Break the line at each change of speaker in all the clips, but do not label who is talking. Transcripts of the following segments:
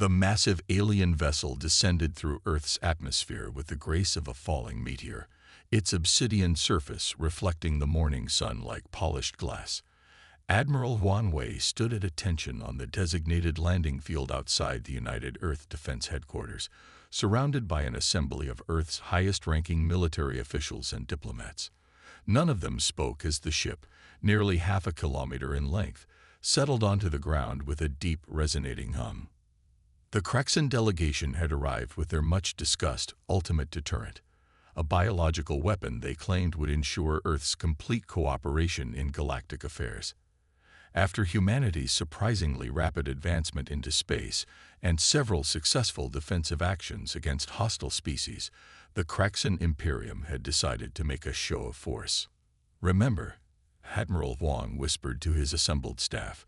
The massive alien vessel descended through Earth's atmosphere with the grace of a falling meteor, its obsidian surface reflecting the morning sun like polished glass. Admiral Huan Wei stood at attention on the designated landing field outside the United Earth Defense Headquarters, surrounded by an assembly of Earth's highest-ranking military officials and diplomats. None of them spoke as the ship, nearly half a kilometer in length, settled onto the ground with a deep, resonating hum. The Kraxan delegation had arrived with their much-discussed ultimate deterrent, a biological weapon they claimed would ensure Earth's complete cooperation in galactic affairs. After humanity's surprisingly rapid advancement into space and several successful defensive actions against hostile species, the Kraxan Imperium had decided to make a show of force. "Remember," Admiral Huang whispered to his assembled staff,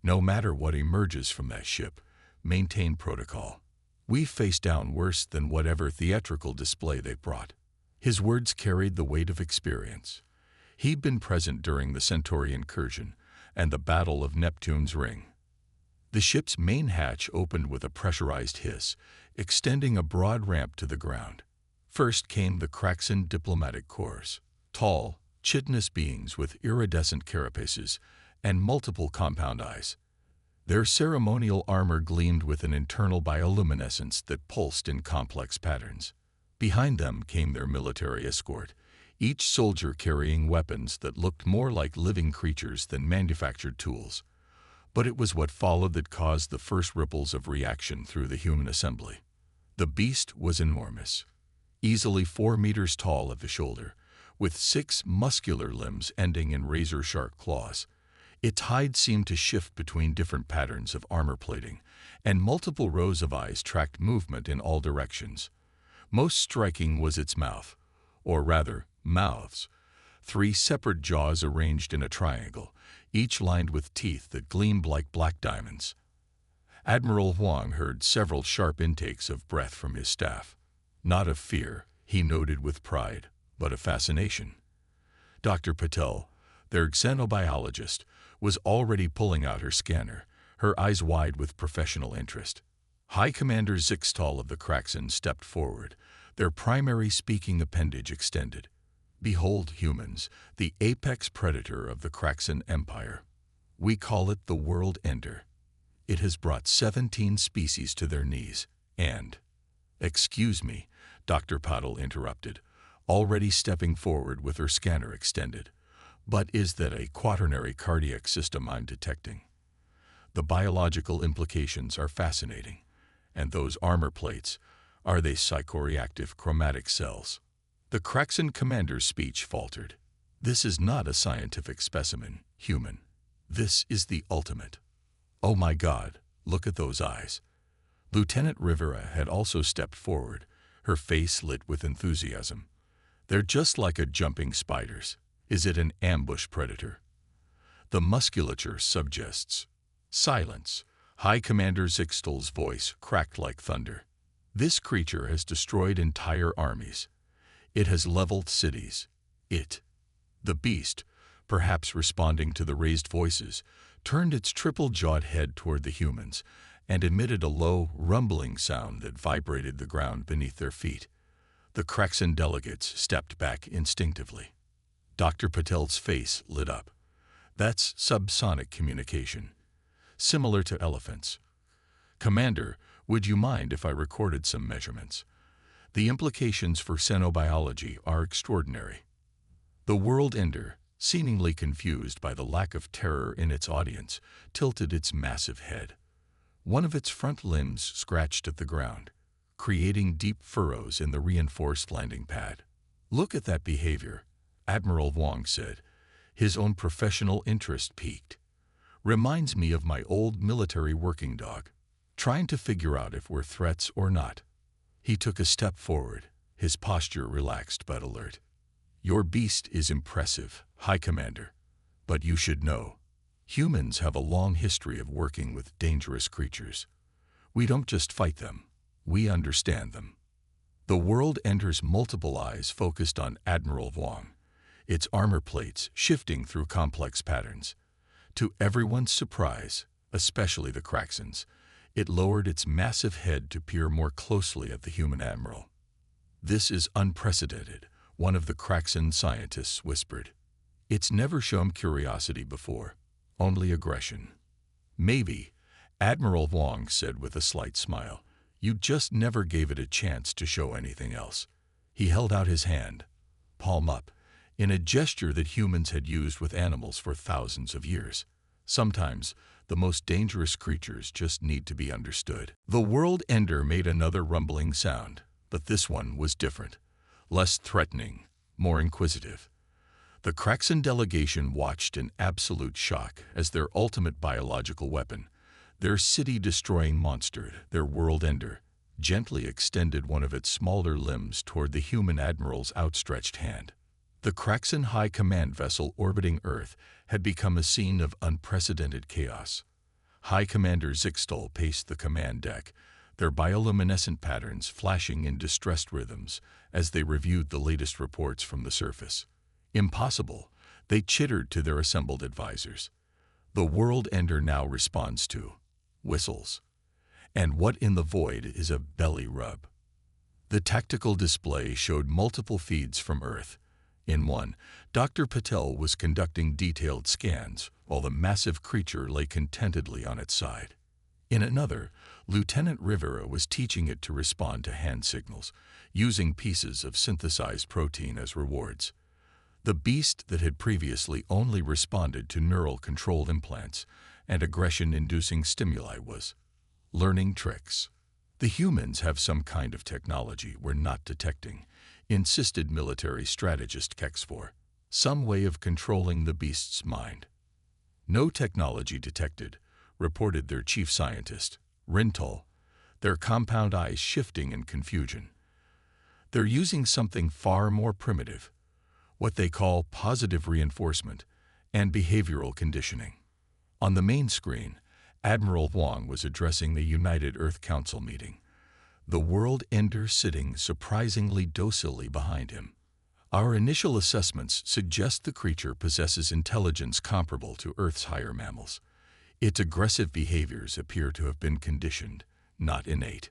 "no matter what emerges from that ship, maintain protocol. We face down worse than whatever theatrical display they brought." His words carried the weight of experience. He'd been present during the Centauri incursion and the Battle of Neptune's Ring. The ship's main hatch opened with a pressurized hiss, extending a broad ramp to the ground. First came the Kraxan diplomatic corps, tall, chitinous beings with iridescent carapaces and multiple compound eyes. Their ceremonial armor gleamed with an internal bioluminescence that pulsed in complex patterns. Behind them came their military escort, each soldier carrying weapons that looked more like living creatures than manufactured tools. But it was what followed that caused the first ripples of reaction through the human assembly. The beast was enormous, easily 4 meters tall at the shoulder, with 6 muscular limbs ending in razor-sharp claws. Its hide seemed to shift between different patterns of armor plating, and multiple rows of eyes tracked movement in all directions. Most striking was its mouth, or rather, mouths. 3 separate jaws arranged in a triangle, each lined with teeth that gleamed like black diamonds. Admiral Huang heard several sharp intakes of breath from his staff. Not of fear, he noted with pride, but of fascination. Dr. Patel, their xenobiologist, was already pulling out her scanner, her eyes wide with professional interest. High Commander Zixtal of the Kraxan stepped forward, their primary speaking appendage extended. "Behold, humans, the apex predator of the Kraxan Empire. We call it the World Ender. It has brought 17 species to their knees, and—" "Excuse me," Dr. Patel interrupted, already stepping forward with her scanner extended. "But is that a quaternary cardiac system I'm detecting? The biological implications are fascinating. And those armor plates, are they psychoreactive chromatic cells?" The Kraxan commander's speech faltered. "This is not a scientific specimen, human. This is the ultimate. Oh my God, look at those eyes." Lieutenant Rivera had also stepped forward, her face lit with enthusiasm. "They're just like a jumping spiders. Is it an ambush predator?" The musculature suggests. "Silence." High Commander Zixtal's voice cracked like thunder. "This creature has destroyed entire armies. It has leveled cities. The beast, perhaps responding to the raised voices, turned its triple-jawed head toward the humans and emitted a low, rumbling sound that vibrated the ground beneath their feet. The Kraxan delegates stepped back instinctively. Dr. Patel's face lit up. "That's subsonic communication. Similar to elephants. Commander, would you mind if I recorded some measurements? The implications for xenobiology are extraordinary." The World Ender, seemingly confused by the lack of terror in its audience, tilted its massive head. One of its front limbs scratched at the ground, creating deep furrows in the reinforced landing pad. "Look at that behavior," Admiral Huang said, his own professional interest piqued. "Reminds me of my old military working dog, trying to figure out if we're threats or not." He took a step forward, his posture relaxed but alert. "Your beast is impressive, High Commander. But you should know, humans have a long history of working with dangerous creatures. We don't just fight them, we understand them." The World Ender's multiple eyes focused on Admiral Huang, its armor plates shifting through complex patterns. To everyone's surprise, especially the Kraxans, It lowered its massive head to peer more closely at the human admiral. "This is unprecedented," one of the Kraxan scientists whispered. "It's never shown curiosity before, only aggression." "Maybe," Admiral Wong said with a slight smile. "You just never gave it a chance to show anything else." He held out his hand, palm up, in a gesture that humans had used with animals for thousands of years. Sometimes, the most dangerous creatures just need to be understood. The world ender made another rumbling sound, but this one was different, less threatening, more inquisitive. The Kraxan delegation watched in absolute shock as their ultimate biological weapon, their city-destroying monster, their world ender, gently extended one of its smaller limbs toward the human admiral's outstretched hand. The Kraxan High Command vessel orbiting Earth had become a scene of unprecedented chaos. High Commander Zixtal paced the command deck, their bioluminescent patterns flashing in distressed rhythms as they reviewed the latest reports from the surface. "Impossible," they chittered to their assembled advisors. "The world ender now responds to whistles. And what in the void is a belly rub?" The tactical display showed multiple feeds from Earth. In one, Dr. Patel was conducting detailed scans, while the massive creature lay contentedly on its side. In another, Lieutenant Rivera was teaching it to respond to hand signals, using pieces of synthesized protein as rewards. The beast that had previously only responded to neural control implants and aggression-inducing stimuli was learning tricks. "The humans have some kind of technology we're not detecting," insisted military strategist Kexfor. "Some way of controlling the beast's mind." "No technology detected," reported their chief scientist, Rintal, their compound eyes shifting in confusion. "They're using something far more primitive, what they call positive reinforcement and behavioral conditioning." On the main screen, Admiral Wong was addressing the United Earth Council meeting, the world ender sitting surprisingly docilely behind him. "Our initial assessments suggest the creature possesses intelligence comparable to Earth's higher mammals. Its aggressive behaviors appear to have been conditioned, not innate."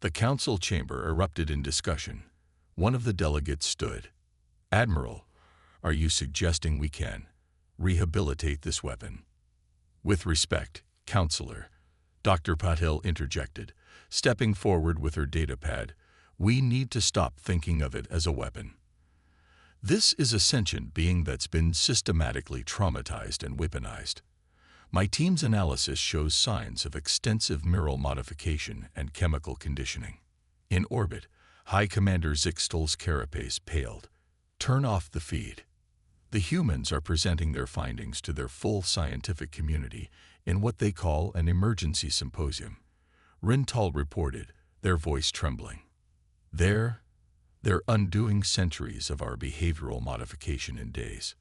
The council chamber erupted in discussion. One of the delegates stood. "Admiral, are you suggesting we can rehabilitate this weapon?" "With respect, Counselor," Dr. Patel interjected, stepping forward with her datapad, "we need to stop thinking of it as a weapon. This is a sentient being that's been systematically traumatized and weaponized. My team's analysis shows signs of extensive neural modification and chemical conditioning." In orbit, High Commander Zixtal's carapace paled. "Turn off the feed." The humans are presenting their findings to their full scientific community in what they call an emergency symposium, Rintal reported, their voice trembling. They're undoing centuries of our behavioral modification in days.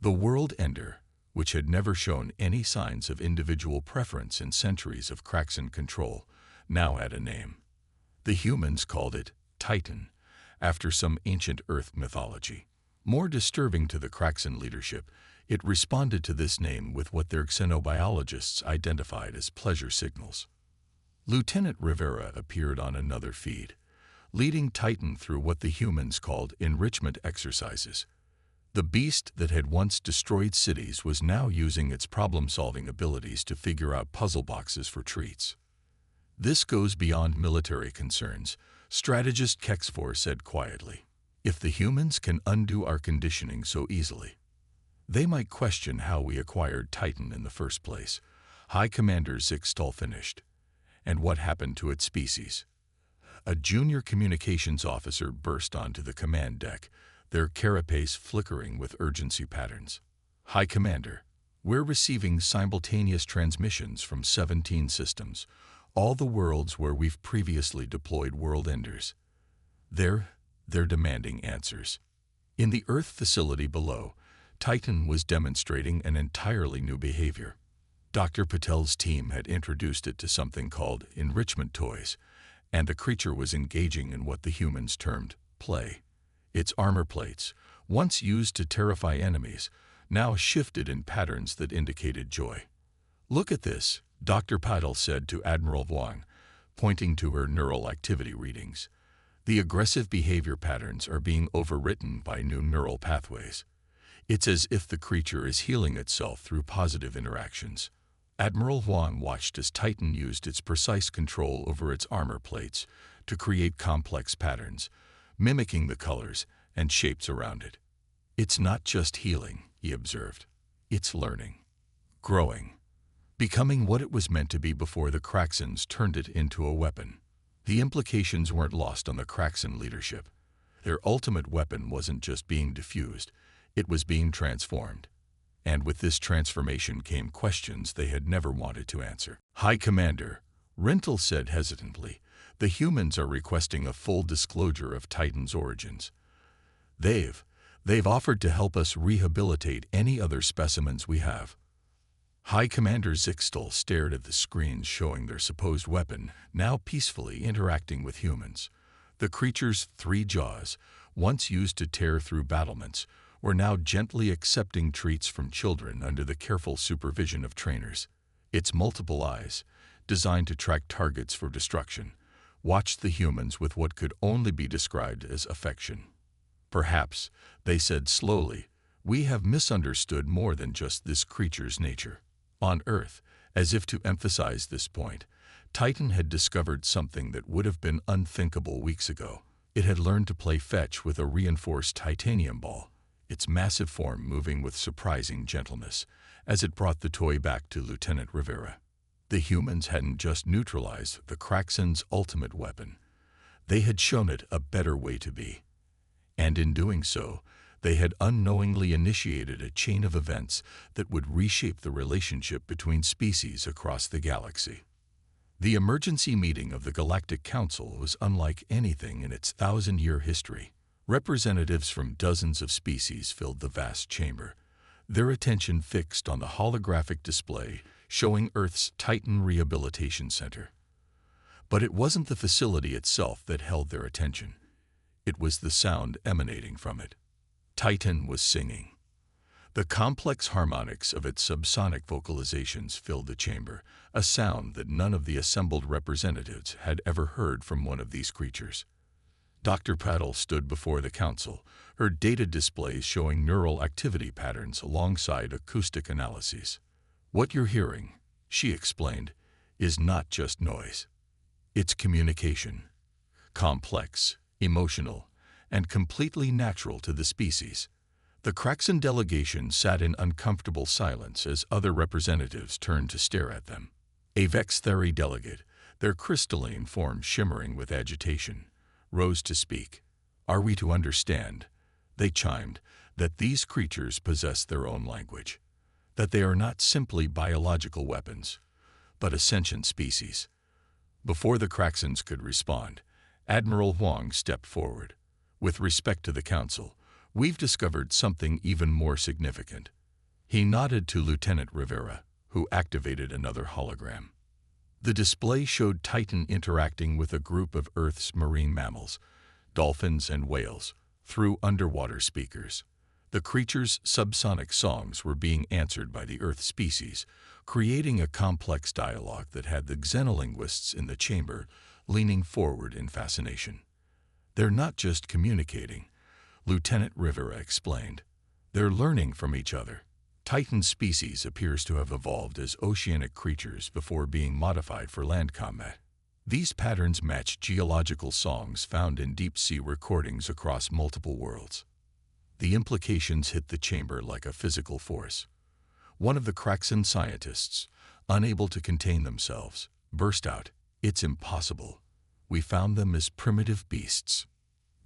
The world ender, which had never shown any signs of individual preference in centuries of Kraxan control, now had a name. The humans called it Titan, after some ancient Earth mythology. More disturbing to the Kraxan leadership, it responded to this name with what their xenobiologists identified as pleasure signals. Lieutenant Rivera appeared on another feed, leading Titan through what the humans called enrichment exercises. The beast that had once destroyed cities was now using its problem-solving abilities to figure out puzzle boxes for treats. "This goes beyond military concerns," strategist Kexfor said quietly. "If the humans can undo our conditioning so easily, they might question how we acquired Titan in the first place." High Commander Zixtal finished. "And what happened to its species?" A junior communications officer burst onto the command deck, their carapace flickering with urgency patterns. "High Commander, we're receiving simultaneous transmissions from 17 systems, all the worlds where we've previously deployed world enders. They're demanding answers." In the Earth facility below, Titan was demonstrating an entirely new behavior. Dr. Patel's team had introduced it to something called enrichment toys, and the creature was engaging in what the humans termed play. Its armor plates, once used to terrify enemies, now shifted in patterns that indicated joy. "Look at this," Dr. Patel said to Admiral Wang, pointing to her neural activity readings. The aggressive behavior patterns are being overwritten by new neural pathways. It's as if the creature is healing itself through positive interactions. Admiral Wang watched as Titan used its precise control over its armor plates to create complex patterns, mimicking the colors and shapes around it. It's not just healing, he observed. It's learning, growing, becoming what it was meant to be before the Kraxans turned it into a weapon. The implications weren't lost on the Kraxan leadership. Their ultimate weapon wasn't just being diffused, it was being transformed. And with this transformation came questions they had never wanted to answer. High Commander, Rental said hesitantly, the humans are requesting a full disclosure of Titan's origins. They've offered to help us rehabilitate any other specimens we have. High Commander Zixtal stared at the screens showing their supposed weapon, now peacefully interacting with humans. The creature's 3 jaws, once used to tear through battlements, were now gently accepting treats from children under the careful supervision of trainers. Its multiple eyes, designed to track targets for destruction, watched the humans with what could only be described as affection. Perhaps, they said slowly, we have misunderstood more than just this creature's nature. On Earth, as if to emphasize this point, Titan had discovered something that would have been unthinkable weeks ago. It had learned to play fetch with a reinforced titanium ball, its massive form moving with surprising gentleness as it brought the toy back to Lieutenant Rivera. The humans hadn't just neutralized the Kraxan's ultimate weapon. They had shown it a better way to be. And in doing so, they had unknowingly initiated a chain of events that would reshape the relationship between species across the galaxy. The emergency meeting of the Galactic Council was unlike anything in its 1,000-year history. Representatives from dozens of species filled the vast chamber, their attention fixed on the holographic display showing Earth's Titan Rehabilitation Center. But it wasn't the facility itself that held their attention. It was the sound emanating from it. Titan was singing. The complex harmonics of its subsonic vocalizations filled the chamber, a sound that none of the assembled representatives had ever heard from one of these creatures. Dr. Patel stood before the council, her data displays showing neural activity patterns alongside acoustic analyses. What you're hearing, she explained, is not just noise. It's communication. Complex, emotional, and completely natural to the species. The Kraxan delegation sat in uncomfortable silence as other representatives turned to stare at them. A Vextheri delegate, their crystalline form shimmering with agitation, rose to speak. Are we to understand, they chimed, that these creatures possess their own language, that they are not simply biological weapons, but a sentient species? Before the Kraxans could respond, Admiral Wang stepped forward. With respect to the council, we've discovered something even more significant. He nodded to Lieutenant Rivera, who activated another hologram. The display showed Titan interacting with a group of Earth's marine mammals, dolphins and whales, through underwater speakers. The creatures' subsonic songs were being answered by the Earth species, creating a complex dialogue that had the xenolinguists in the chamber leaning forward in fascination. They're not just communicating, Lieutenant Rivera explained. They're learning from each other. Titan species appears to have evolved as oceanic creatures before being modified for land combat. These patterns match geological songs found in deep-sea recordings across multiple worlds. The implications hit the chamber like a physical force. One of the Kraxan scientists, unable to contain themselves, burst out, "It's impossible. We found them as primitive beasts."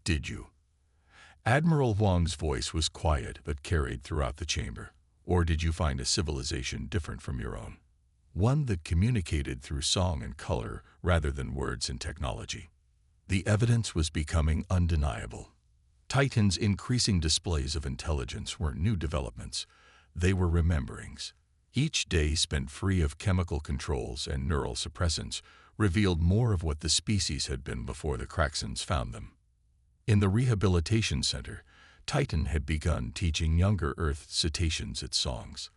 "Did you?" Admiral Wang's voice was quiet but carried throughout the chamber. "Or did you find a civilization different from your own? One that communicated through song and color rather than words and technology?" The evidence was becoming undeniable. Titan's increasing displays of intelligence weren't new developments. They were rememberings. Each day spent free of chemical controls and neural suppressants revealed more of what the species had been before the Kraxans found them. In the rehabilitation center, Titan had begun teaching younger Earth cetaceans its songs.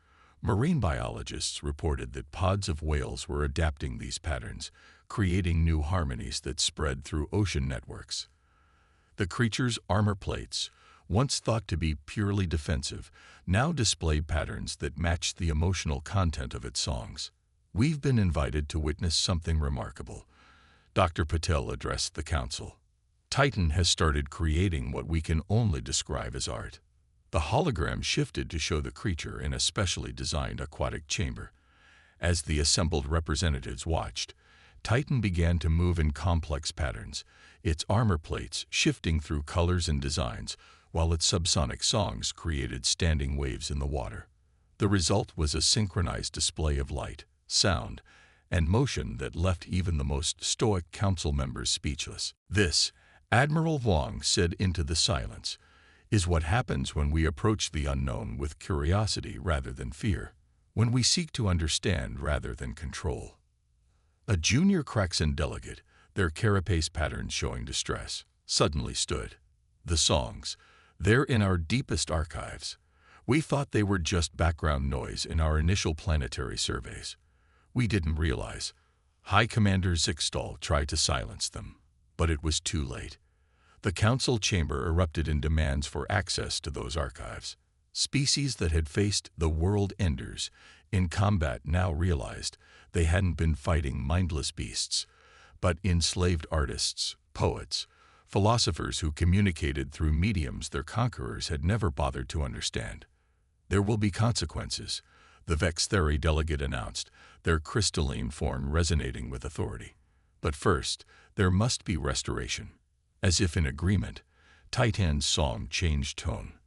Marine biologists reported that pods of whales were adapting these patterns, creating new harmonies that spread through ocean networks. The creature's armor plates, once thought to be purely defensive, now displayed patterns that matched the emotional content of its songs. "We've been invited to witness something remarkable," Dr. Patel addressed the council. "Titan has started creating what we can only describe as art." The hologram shifted to show the creature in a specially designed aquatic chamber. As the assembled representatives watched, Titan began to move in complex patterns, its armor plates shifting through colors and designs, while its subsonic songs created standing waves in the water. The result was a synchronized display of light, sound, and motion that left even the most stoic council members speechless. "This," Admiral Huang said into the silence, "is what happens when we approach the unknown with curiosity rather than fear, when we seek to understand rather than control." A junior Kraxan delegate, their carapace patterns showing distress, suddenly stood. "The songs, they're in our deepest archives. We thought they were just background noise in our initial planetary surveys. We didn't realize." High Commander Zixtal tried to silence them, but it was too late. The council chamber erupted in demands for access to those archives. Species that had faced the world enders in combat now realized they hadn't been fighting mindless beasts, but enslaved artists, poets, philosophers who communicated through mediums their conquerors had never bothered to understand. "There will be consequences," the Vextheri delegate announced, their crystalline form resonating with authority. "But first, there must be restoration." As if in agreement, Titan's song changed tone.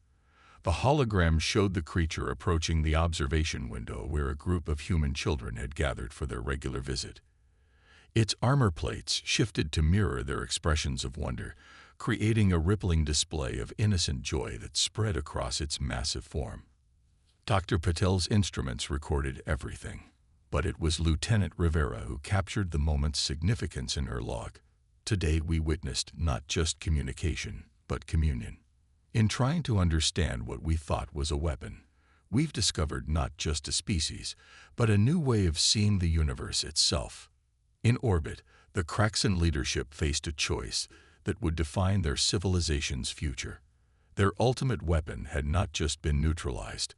The hologram showed the creature approaching the observation window where a group of human children had gathered for their regular visit. Its armor plates shifted to mirror their expressions of wonder, creating a rippling display of innocent joy that spread across its massive form. Dr. Patel's instruments recorded everything, but it was Lieutenant Rivera who captured the moment's significance in her log. "Today we witnessed not just communication, but communion. In trying to understand what we thought was a weapon, we've discovered not just a species, but a new way of seeing the universe itself." In orbit, the Kraxan leadership faced a choice that would define their civilization's future. Their ultimate weapon had not just been neutralized,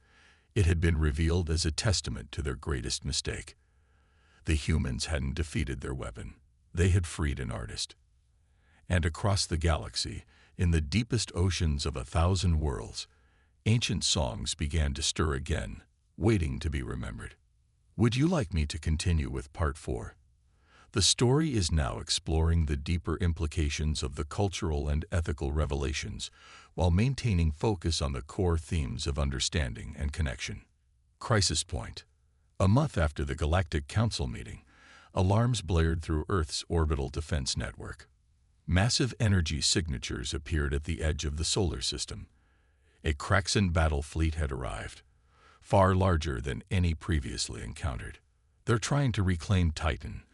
it had been revealed as a testament to their greatest mistake. The humans hadn't defeated their weapon, they had freed an artist. And across the galaxy, in the deepest oceans of 1,000 worlds, ancient songs began to stir again, waiting to be remembered. Would you like me to continue with Part 4? The story is now exploring the deeper implications of the cultural and ethical revelations, while maintaining focus on the core themes of understanding and connection. Crisis Point. A month after the Galactic Council meeting, alarms blared through Earth's orbital defense network. Massive energy signatures appeared at the edge of the solar system. A Kraxan battle fleet had arrived, far larger than any previously encountered. "They're trying to reclaim Titan,"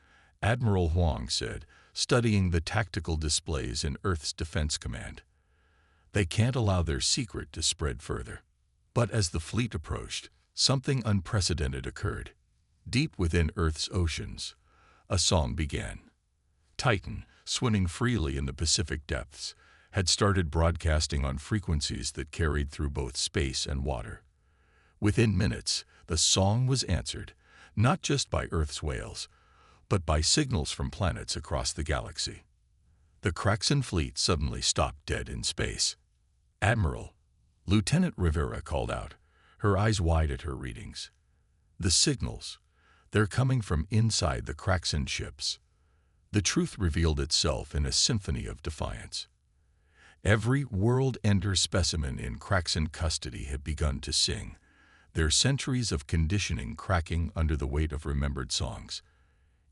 Admiral Huang said, studying the tactical displays in Earth's Defense Command. "They can't allow their secret to spread further." But as the fleet approached, something unprecedented occurred. Deep within Earth's oceans, a song began. Titan, swimming freely in the Pacific depths, had started broadcasting on frequencies that carried through both space and water. Within minutes, the song was answered, not just by Earth's whales, but by signals from planets across the galaxy. The Kraxan fleet suddenly stopped dead in space. "Admiral," Lieutenant Rivera called out, her eyes wide at her readings. "The signals, they're coming from inside the Kraxan ships." The truth revealed itself in a symphony of defiance. Every world-ender specimen in Kraxan custody had begun to sing, their centuries of conditioning cracking under the weight of remembered songs.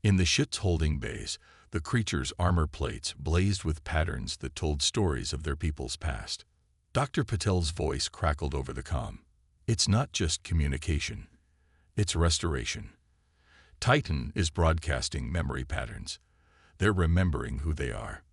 In the ship's holding bays, the creature's armor plates blazed with patterns that told stories of their people's past. Dr. Patel's voice crackled over the comm. "It's not just communication, it's restoration. Titan is broadcasting memory patterns. They're remembering who they are."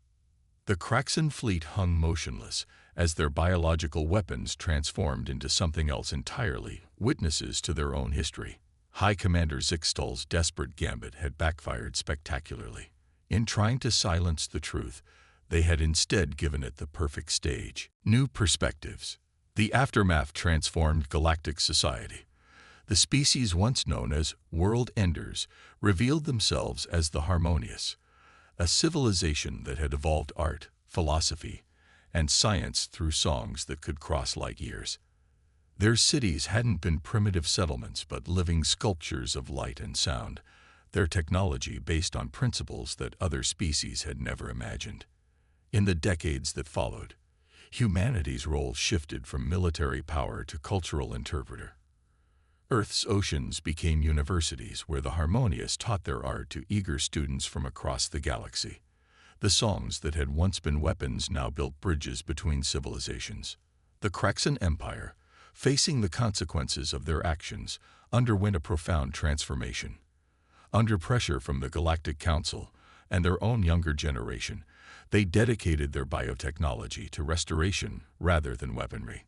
The Kraxan fleet hung motionless as their biological weapons transformed into something else entirely, witnesses to their own history. High Commander Zixtal's desperate gambit had backfired spectacularly. In trying to silence the truth, they had instead given it the perfect stage. New perspectives. The aftermath transformed galactic society. The species once known as world enders revealed themselves as the harmonious, a civilization that had evolved art, philosophy, and science through songs that could cross light years. Their cities hadn't been primitive settlements but living sculptures of light and sound, their technology based on principles that other species had never imagined. In the decades that followed, humanity's role shifted from military power to cultural interpreter. Earth's oceans became universities where the harmonious taught their art to eager students from across the galaxy. The songs that had once been weapons now built bridges between civilizations. The Kraxan Empire, facing the consequences of their actions, underwent a profound transformation. Under pressure from the Galactic Council and their own younger generation, they dedicated their biotechnology to restoration rather than weaponry.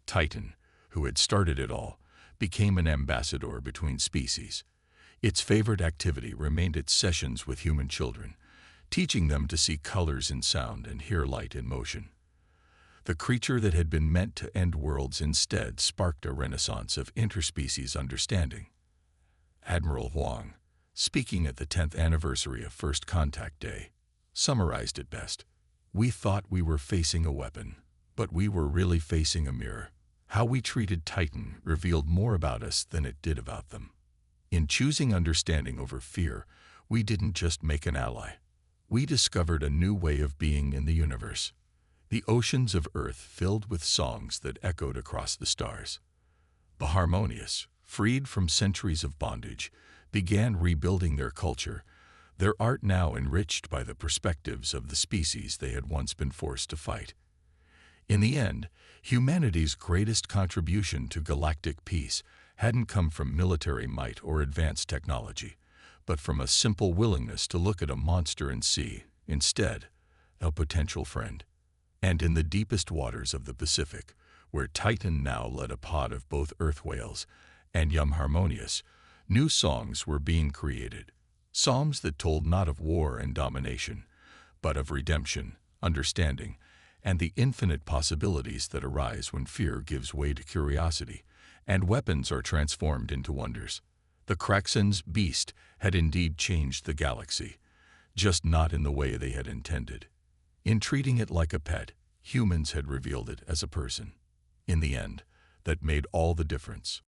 Titan, who had started it all, became an ambassador between species. Its favorite activity remained its sessions with human children, teaching them to see colors in sound and hear light in motion. The creature that had been meant to end worlds instead sparked a renaissance of interspecies understanding. Admiral Huang, speaking at the 10th anniversary of First Contact Day, summarized it best. "We thought we were facing a weapon, but we were really facing a mirror. How we treated Titan revealed more about us than it did about them. In choosing understanding over fear, we didn't just make an ally. We discovered a new way of being in the universe." The oceans of Earth filled with songs that echoed across the stars. The harmonious, freed from centuries of bondage, began rebuilding their culture, their art now enriched by the perspectives of the species they had once been forced to fight. In the end, humanity's greatest contribution to galactic peace hadn't come from military might or advanced technology, but from a simple willingness to look at a monster and see, instead, a potential friend. And in the deepest waters of the Pacific, where Titan now led a pod of both earth whales and young harmonious, new songs were being created. Psalms that told not of war and domination, but of redemption, understanding, and the infinite possibilities that arise when fear gives way to curiosity, and weapons are transformed into wonders. The Kraxan's beast had indeed changed the galaxy, just not in the way they had intended. In treating it like a pet, humans had revealed it as a person. In the end, that made all the difference.